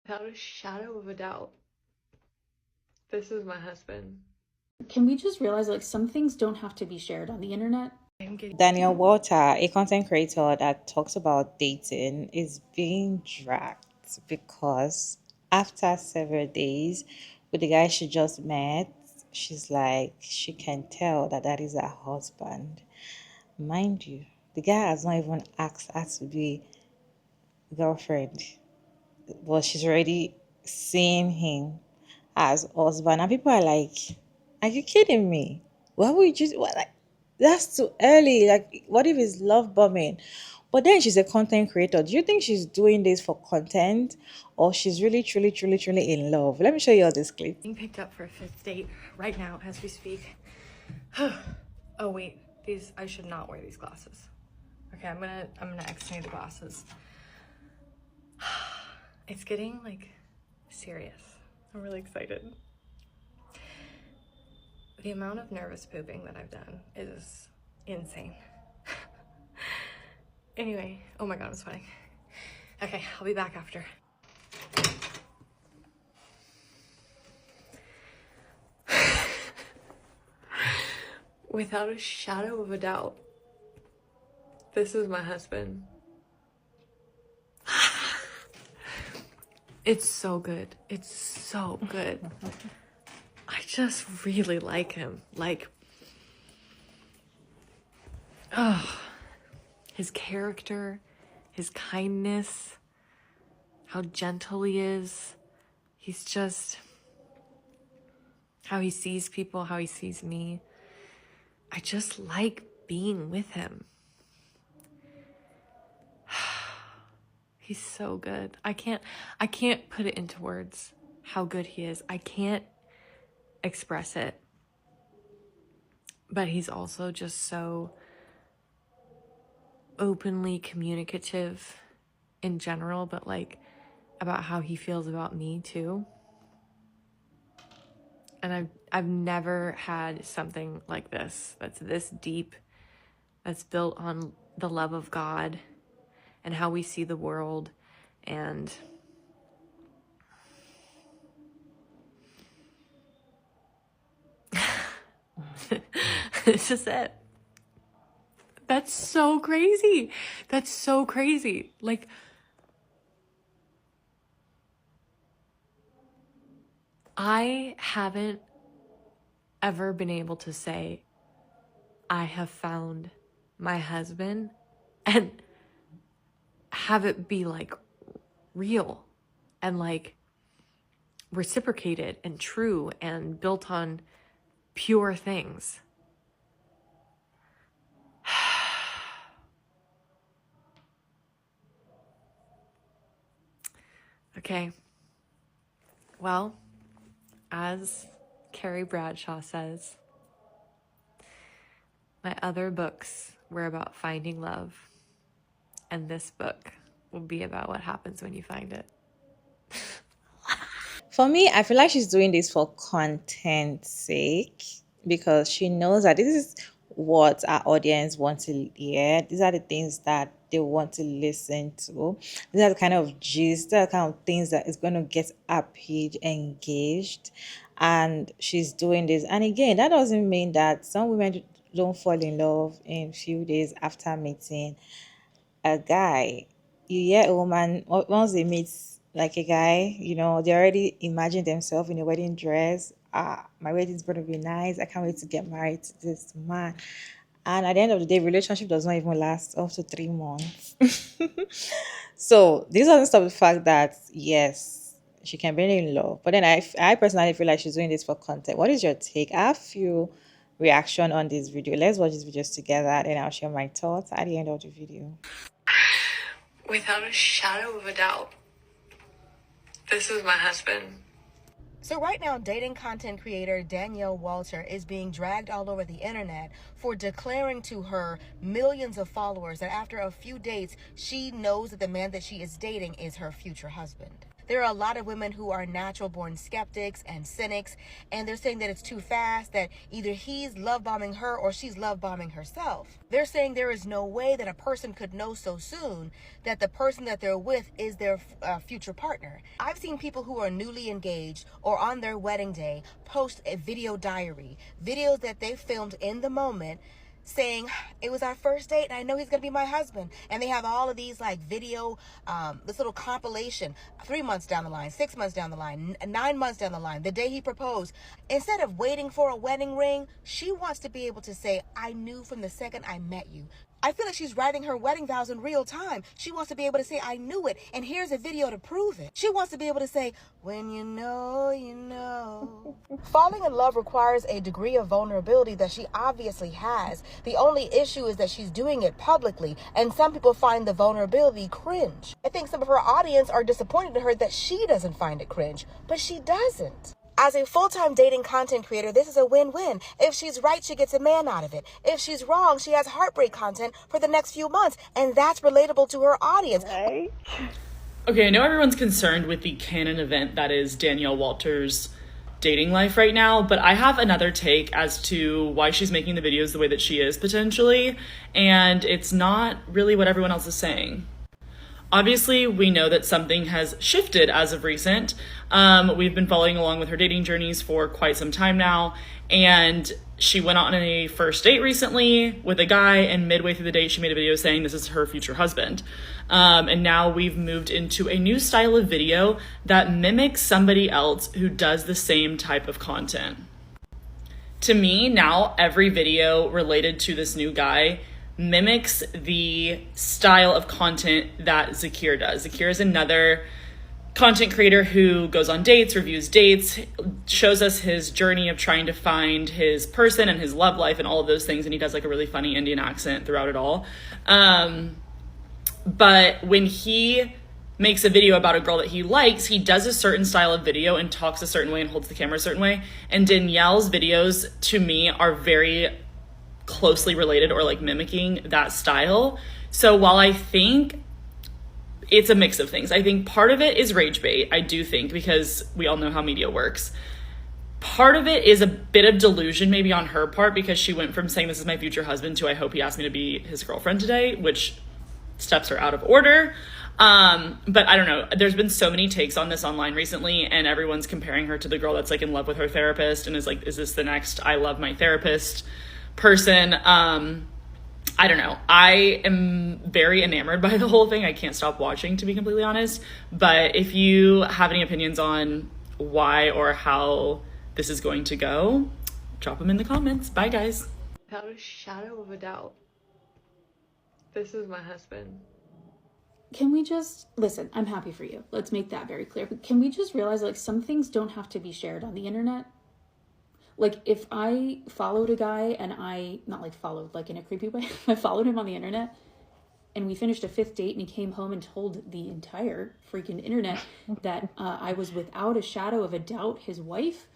Without a shadow of a doubt, this is my husband. Can we just realize like some things don't have to be shared on the internet? Daniel Walter, a content creator that talks about dating, is being dragged because after several days with the guy she just met, she's like, she can tell that that is her husband. Mind you, the guy has not even asked her to be girlfriend, but she's already seeing him as husband. And people are like, are you kidding me? Why would you what like that's too early? Like what if it's love bombing? But then she's a content creator. Do you think she's doing this for content or she's really, truly, truly, truly in love? Let me show you all this clip. Being picked up for a fifth date right now as we speak. Oh wait, I should not wear these glasses. Okay, I'm gonna extend the glasses. It's getting like serious. I'm really excited. The amount of nervous pooping that I've done is insane. Anyway, oh my god, I'm sweating. Okay, I'll be back after. Without a shadow of a doubt, this is my husband. It's so good. It's so good. I just really like him. Like, oh, his character, his kindness, how gentle he is. He's just, how he sees people, how he sees me. I just like being with him. He's so good. I can't put it into words how good he is. I can't express it. But he's also just so openly communicative in general, but like about how he feels about me too. And I've never had something like this that's this deep, that's built on the love of God and how we see the world. And this is it. That's so crazy. That's so crazy. Like, I haven't ever been able to say, I have found my husband, and have it be like real and like reciprocated and true and built on pure things. Okay. Well, as Carrie Bradshaw says, my other books were about finding love, and this book will be about what happens when you find it. For me, I feel like she's doing this for content's sake because she knows that this is what our audience wants to hear. These are the things that they want to listen to. These are the kind of gist, these are the kind of things that is going to get our page engaged. And she's doing this. And again, that doesn't mean that some women don't fall in love in few days after meeting a guy. You hear a woman once they meet like a guy, they already imagine themselves in a wedding dress. Ah, my wedding's gonna be nice. I can't wait to get married to this man. And at the end of the day, relationship does not even last up to 3 months. So this doesn't stop the fact that yes, she can be in love. But then I personally feel like she's doing this for content. What is your take? I have few reaction on this video. Let's watch these videos together, and I'll share my thoughts at the end of the video. Without a shadow of a doubt, this is my husband. So right now, dating content creator Danielle Walter is being dragged all over the internet for declaring to her millions of followers that after a few dates, she knows that the man that she is dating is her future husband. There are a lot of women who are natural born skeptics and cynics, and they're saying that it's too fast, that either he's love bombing her or she's love bombing herself. They're saying there is no way that a person could know so soon that the person that they're with is their future partner. I've seen people who are newly engaged or on their wedding day post a video diary, videos that they filmed in the moment, saying it was our first date and I know he's gonna be my husband. And they have all of these like video, this little compilation, 3 months down the line, 6 months down the line, 9 months down the line, the day he proposed. Instead of waiting for a wedding ring, she wants to be able to say, I knew from the second I met you. I feel like she's writing her wedding vows in real time. She wants to be able to say, I knew it, and here's a video to prove it. She wants to be able to say, when you know, you know. Falling in love requires a degree of vulnerability that she obviously has. The only issue is that she's doing it publicly, and some people find the vulnerability cringe. I think some of her audience are disappointed in her that she doesn't find it cringe, but she doesn't. As a full-time dating content creator, this is a win-win. If she's right, she gets a man out of it. If she's wrong, she has heartbreak content for the next few months, and that's relatable to her audience. Right? Okay, I know everyone's concerned with the canon event that is Danielle Walters' dating life right now, but I have another take as to why she's making the videos the way that she is, potentially, and it's not really what everyone else is saying. Obviously, we know that something has shifted as of recent. We've been following along with her dating journeys for quite some time now, and she went on a first date recently with a guy, and midway through the date, she made a video saying this is her future husband. And now we've moved into a new style of video that mimics somebody else who does the same type of content. To me, now every video related to this new guy mimics the style of content that Zakir does. Zakir is another content creator who goes on dates, reviews dates, shows us his journey of trying to find his person and his love life and all of those things, and he does like a really funny Indian accent throughout it all. But when he makes a video about a girl that he likes, he does a certain style of video and talks a certain way and holds the camera a certain way. And Danielle's videos, to me, are very closely related or like mimicking that style. So while I think it's a mix of things, I think part of it is rage bait. I do think, because we all know how media works. Part of it is a bit of delusion maybe on her part, because she went from saying this is my future husband to I hope he asked me to be his girlfriend today, which steps are out of order. But I don't know. There's been so many takes on this online recently, and everyone's comparing her to the girl that's like in love with her therapist and is like, is this the next I love my therapist person? I don't know. I am very enamored by the whole thing. I can't stop watching, to be completely honest. But if you have any opinions on why or how this is going to go, drop them in the comments. Bye, guys. Without a shadow of a doubt, this is my husband. Can we just listen? I'm happy for you. Let's make that very clear. But can we just realize like some things don't have to be shared on the internet? Like if I followed a guy and I, not like followed like in a creepy way, I followed him on the internet and we finished a 5th date and he came home and told the entire freaking internet that I was without a shadow of a doubt his wife,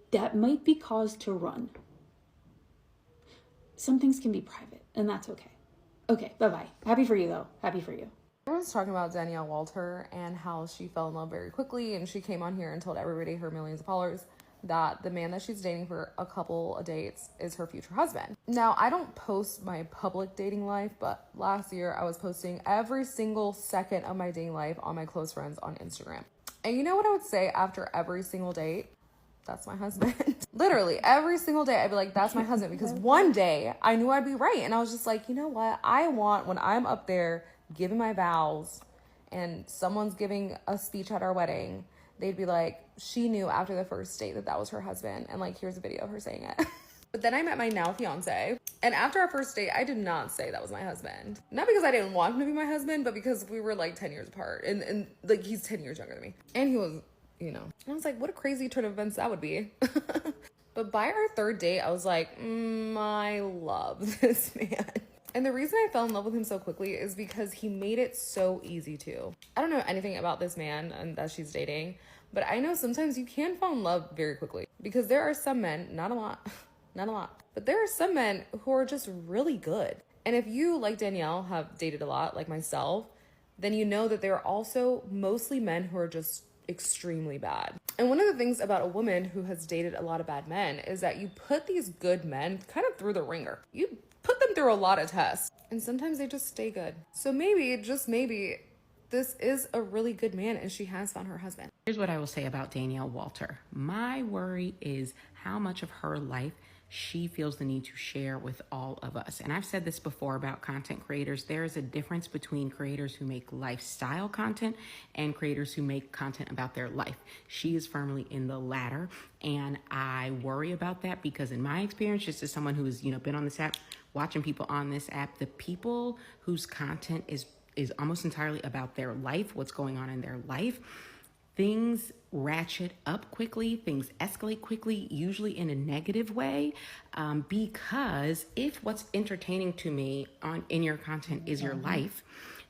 that might be cause to run. Some things can be private and that's okay. Okay, bye-bye. Happy for you though. Happy for you. Everyone's talking about Danielle Walter and how she fell in love very quickly, and she came on here and told everybody, her millions of followers, that the man that she's dating for a couple of dates is her future husband. Now, I don't post my public dating life, but last year I was posting every single second of my dating life on my close friends on Instagram. And you know what I would say after every single date? That's my husband. Literally, every single day I'd be like, that's my husband. Because one day I knew I'd be right. And I was just like, you know what? I want, when I'm up there giving my vows and someone's giving a speech at our wedding, they'd be like, she knew after the first date that that was her husband. And like, here's a video of her saying it. But then I met my now fiance. And after our first date, I did not say that was my husband. Not because I didn't want him to be my husband, but because we were like 10 years apart. And like, he's 10 years younger than me. And he was, you know, I was like, what a crazy turn of events that would be. But by our 3rd date, I was like, I love this man. And the reason I fell in love with him so quickly is because he made it so easy to. I don't know anything about this man and that she's dating, but I know sometimes you can fall in love very quickly, because there are some men, not a lot, but there are some men who are just really good. And if you, like Danielle, have dated a lot, like myself, then you know that they're also mostly men who are just extremely bad. And one of the things about a woman who has dated a lot of bad men is that you put these good men kind of through the ringer. You put them through a lot of tests, and sometimes they just stay good. So maybe, just maybe, this is a really good man and she has found her husband. Here's what I will say about Danielle Walter. My worry is how much of her life she feels the need to share with all of us. And I've said this before about content creators. There is a difference between creators who make lifestyle content and creators who make content about their life. She is firmly in the latter, and I worry about that because in my experience, just as someone who's, been on this app, watching people on this app, the people whose content is almost entirely about their life, what's going on in their life, things ratchet up quickly, things escalate quickly, usually in a negative way, because if what's entertaining to me in your content is your life,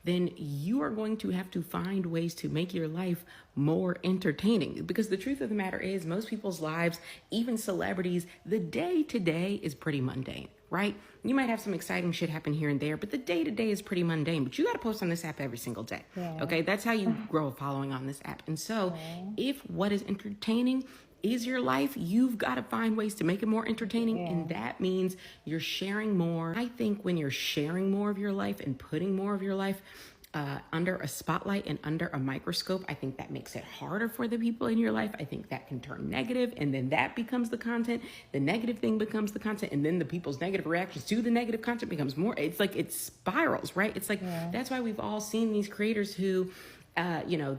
then you are going to have to find ways to make your life more entertaining. Because the truth of the matter is, most people's lives, even celebrities, the day-to-day is pretty mundane, right? You might have some exciting shit happen here and there, but the day-to-day is pretty mundane. But you got to post on this app every single day, okay? That's how you grow a following on this app. And so if what is entertaining is your life, you've got to find ways to make it more entertaining. And that means you're sharing more. I think when you're sharing more of your life and putting more of your life under a spotlight and under a microscope, I think that makes it harder for the people in your life. I think that can turn negative, and then that becomes the content. The negative thing becomes the content, and then the people's negative reactions to the negative content becomes more. It's like it spirals, right? It's like that's why we've all seen these creators who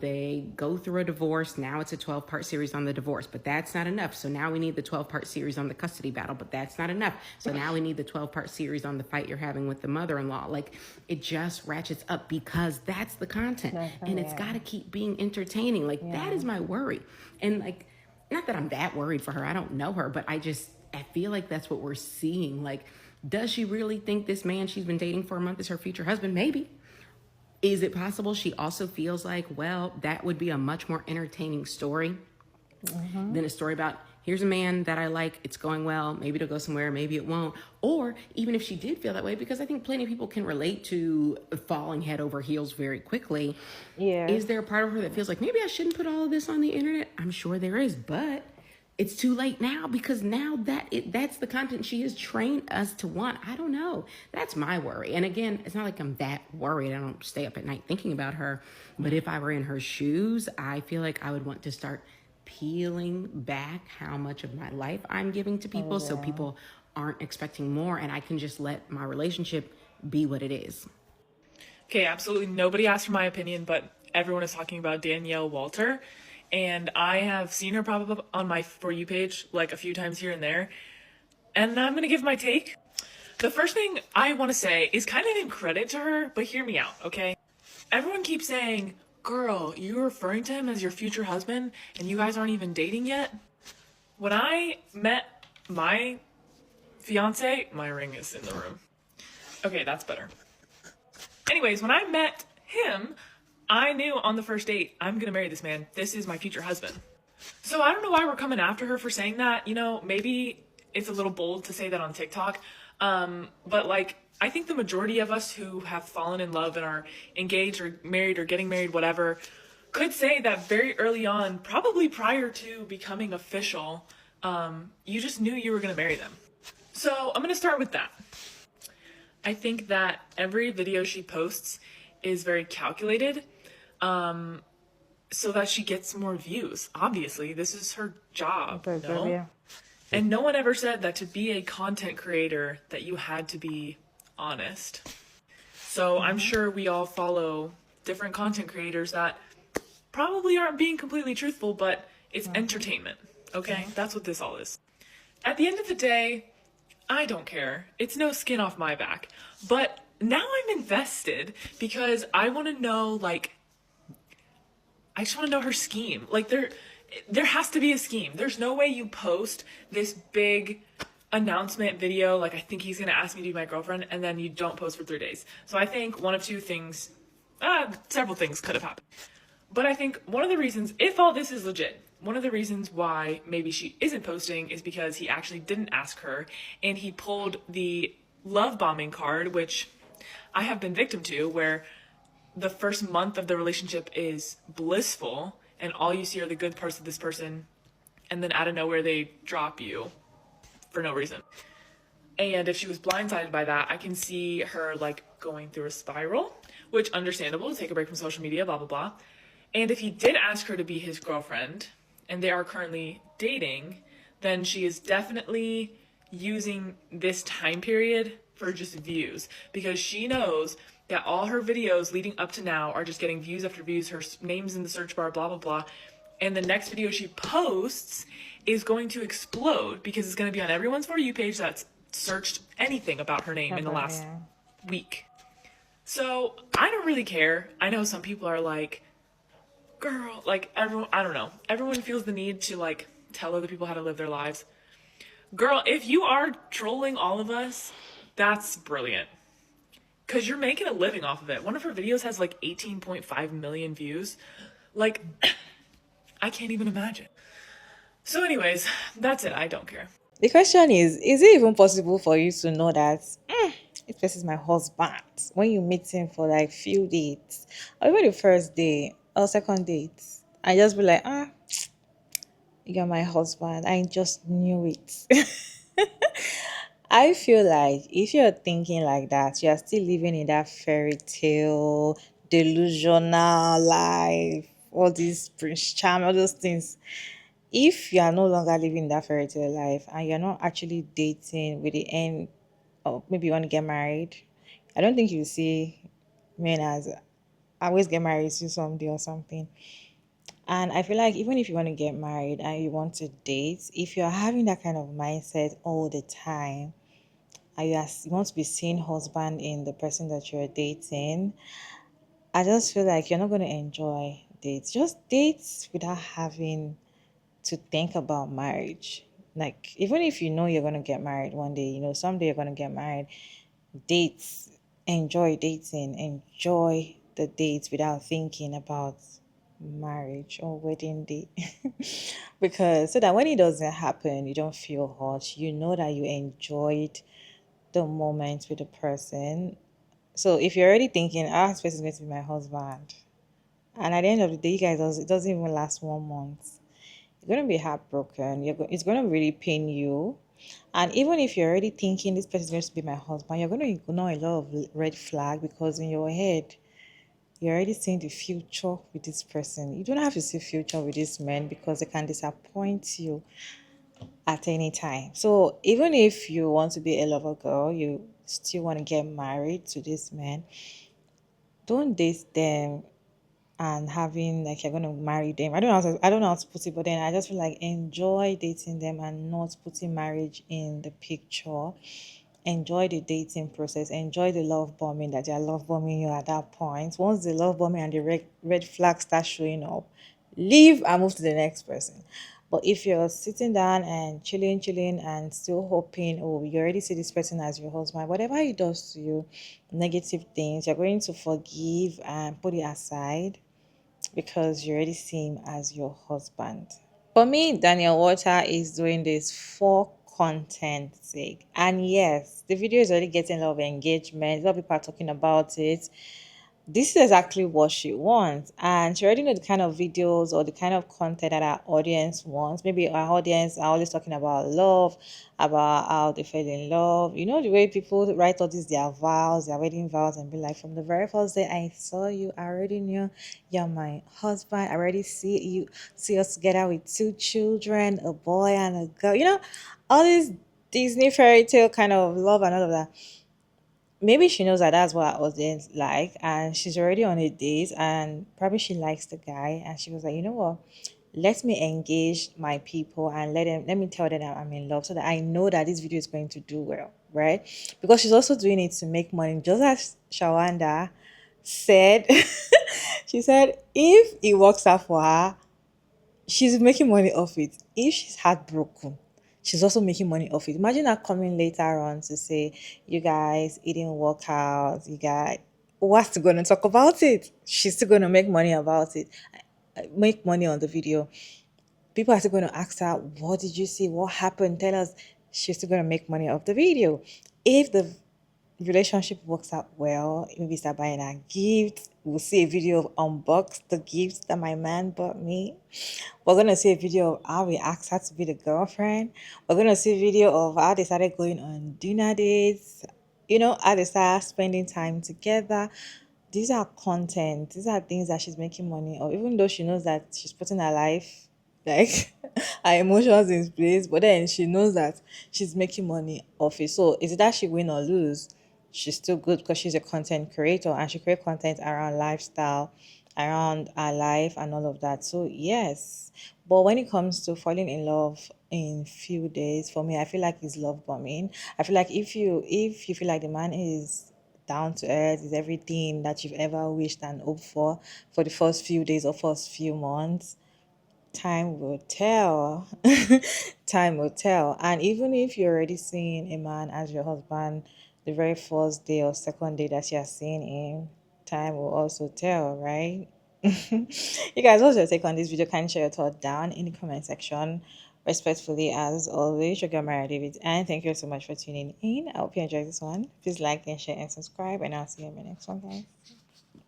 they go through a divorce. Now it's a 12-part series on the divorce, but that's not enough. So now we need the 12-part series on the custody battle, but that's not enough. So now we need the 12-part series on the fight you're having with the mother-in-law. Like, it just ratchets up because that's the content. And it's got to keep being entertaining. Like, that is my worry. And like, not that I'm that worried for her. I don't know her, but I feel like that's what we're seeing. Like, does she really think this man she's been dating for a month is her future husband? Maybe. Is it possible she also feels like, well, that would be a much more entertaining story than a story about, here's a man that I like, it's going well, maybe it'll go somewhere, maybe it won't. Or even if she did feel that way, because I think plenty of people can relate to falling head over heels very quickly. Is there a part of her that feels like, maybe I shouldn't put all of this on the internet? I'm sure there is, but it's too late now, because now that's the content she has trained us to want. I don't know. That's my worry. And again, it's not like I'm that worried. I don't stay up at night thinking about her. But if I were in her shoes, I feel like I would want to start peeling back how much of my life I'm giving to people, so people aren't expecting more, and I can just let my relationship be what it is. Okay, absolutely nobody asked for my opinion, but everyone is talking about Danielle Walter. And I have seen her pop up on my For You page like a few times here and there. And I'm going to give my take. The first thing I want to say is kind of in credit to her, but hear me out, okay? Everyone keeps saying, girl, you're referring to him as your future husband and you guys aren't even dating yet? When I met my fiance, my ring is in the room. Okay, that's better. Anyways, when I met him, I knew on the first date, I'm gonna marry this man. This is my future husband. So I don't know why we're coming after her for saying that. Maybe it's a little bold to say that on TikTok. But like, I think the majority of us who have fallen in love and are engaged or married or getting married, whatever, could say that very early on, probably prior to becoming official, you just knew you were gonna marry them. So I'm gonna start with that. I think that every video she posts is very calculated. So that she gets more views. Obviously, this is her job, no? And no one ever said that to be a content creator that you had to be honest. So I'm sure we all follow different content creators that probably aren't being completely truthful, but it's entertainment, okay? That's what this all is. At the end of the day, I don't care. It's no skin off my back. But now I'm invested because I want to know, I just want to know her scheme. There has to be a scheme. There's no way you post this big announcement video, like, I think he's going to ask me to be my girlfriend, and then you don't post for 3 days. So I think one of two things, several things could have happened. But I think one of the reasons, if all this is legit, one of the reasons why maybe she isn't posting is because he actually didn't ask her, and he pulled the love bombing card, which I have been victim to, where the first month of the relationship is blissful and all you see are the good parts of this person, and then out of nowhere they drop you for no reason. And if she was blindsided by that, I can see her like going through a spiral, which understandable, take a break from social media, blah blah blah. And if he did ask her to be his girlfriend and they are currently dating, then she is definitely using this time period for just views, because she knows that all her videos leading up to now are just getting views after views, her name's in the search bar, blah blah blah. And the next video she posts is going to explode because it's going to be on everyone's For You page that's searched anything about her name in the last week. So I don't really care. I know some people are like, girl, like everyone, I don't know. Everyone feels the need to like tell other people how to live their lives. Girl, if you are trolling all of us, that's brilliant. Because you're making a living off of it. One of her videos has like 18.5 million views. Like, I can't even imagine. So anyways, that's it. I don't care. The question is it even possible for you to know that if this is my husband when you meet him for like few dates or even the first day or second date and just be like, you're my husband. I just knew it. I feel like if you're thinking like that, you're still living in that fairy tale, delusional life, all these Prince Charm, all those things. If you are no longer living that fairy tale life and you're not actually dating with the end, or maybe you want to get married, I don't think you see men as I always get married to somebody or something. And I feel like even if you want to get married and you want to date, if you're having that kind of mindset all the time, and you want to be seeing husband in the person that you're dating, I just feel like you're not going to enjoy dates. Just dates without having to think about marriage. Like, even if you know you're going to get married one day, someday you're going to get married, dates, enjoy dating, enjoy the dates without thinking about marriage or wedding day. Because so that when it doesn't happen, you don't feel hot. You know that you enjoyed the moment with the person. So if you're already thinking, this person is going to be my husband, and at the end of the day, you guys, it doesn't even last 1 month, you're going to be heartbroken. It's going to really pain you. And even if you're already thinking this person is going to be my husband, you're going to ignore a lot of red flag because in your head, you're already seeing the future with this person. You don't have to see future with this man because they can disappoint you at any time. So even if you want to be a lover girl, you still want to get married to this man, don't date them and having like you're gonna marry them. I don't know how to put it, but then I just feel like enjoy dating them and not putting marriage in the picture. Enjoy the dating process, enjoy the love bombing that they're love bombing you at that point. Once the love bombing and the red flag start showing up, leave and move to the next person. But if you're sitting down and chilling and still hoping, oh, you already see this person as your husband, whatever he does to you, negative things, you're going to forgive and put it aside because you already see him as your husband. For me, Daniel Walter is doing this for content sake. And yes, the video is already getting a lot of engagement. A lot of people are talking about it. This is exactly what she wants, and she already know the kind of videos or the kind of content that our audience wants. Maybe our audience are always talking about love, about how they fell in love. You know the way people write all these their vows, their wedding vows, and be like, from the very first day I saw you, I already knew you're my husband. I already see us together with 2 children, a boy and a girl. All this Disney fairy tale kind of love and all of that. Maybe she knows that that's what our audience like, and she's already on a date, and probably she likes the guy, and she was like, you know what, let me engage my people and let me tell them that I'm in love so that I know that this video is going to do well, right? Because she's also doing it to make money, just as Shawanda said. She said if it works out for her, she's making money off it. If she's heartbroken, she's also making money off it. Imagine her coming later on to say, you guys, it didn't work out. You guys, what's going to talk about it? She's still going to make money about it, make money on the video. People are still going to ask her, what did you see? What happened? Tell us. She's still going to make money off the video. If the relationship works out well, maybe start buying a gift. We'll see a video of unbox the gifts that my man bought me. We're gonna see a video of how we asked her to be the girlfriend. We're gonna see a video of how they started going on dinner dates. How they start spending time together. These are content. These are things that she's making money of, even though she knows that she's putting her life, like her emotions in place, but then she knows that she's making money off it. So is it that she win or lose? She's still good because she's a content creator and she create content around lifestyle, around her life and all of that. So yes. But when it comes to falling in love in few days, for me, I feel like it's love bombing. I feel like if you feel like the man is down to earth, is everything that you've ever wished and hoped for the first few days or first few months, time will tell. Time will tell. And even if you're already seeing a man as your husband the very first day or second day that you're seeing him, time will also tell, right? You guys, what's your take on this video? Can you share your thought down in the comment section? Respectfully, as always, your girl Mara David, and thank you so much for tuning in. I hope you enjoyed this one. Please like and share and subscribe, and I'll see you in my next one, guys.